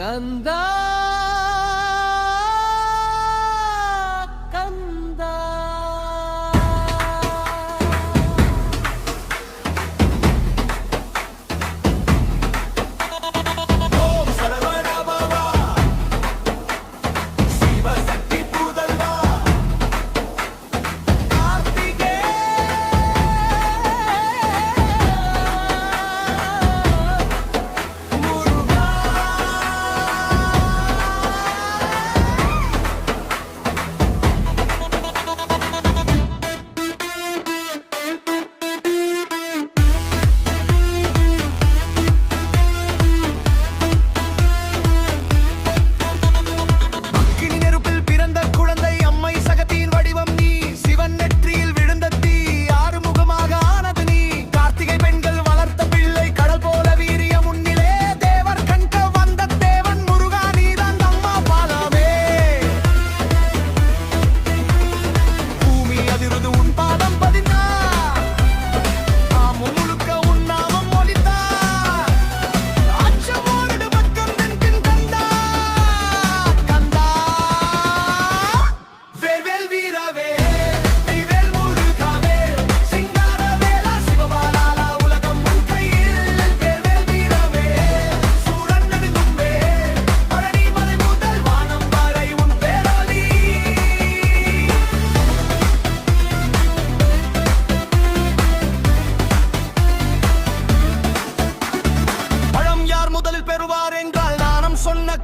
கந்தா கந்தா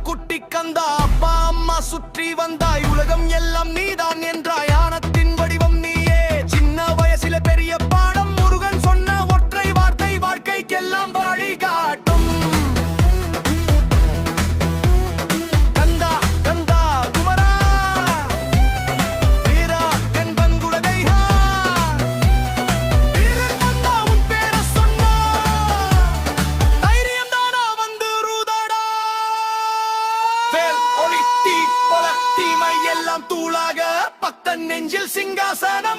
குட்டி கந்தா அப்பா அம்மா சுற்றி வந்தாய் உலகம் எல்லாம் நீதான் என்றாய் ஆனத்தின் வடிவம் நீயே சின்ன வயசில பெரிய பாடம் முருகன் சொன்ன ஒற்றை வார்த்தை வாழ்க்கைக்கெல்லாம் வழிகாட்டும் கந்தா கந்தா குமரா வீரா என் பங்குடதைஹா வீரன் கந்தா உன் பேர சொன்னா தைரியம் தானா வந்து ரூதாடா ஒளி தீ பல தீமை எல்லாம் தூளாக பக்தன் நெஞ்சில் சிங்காசன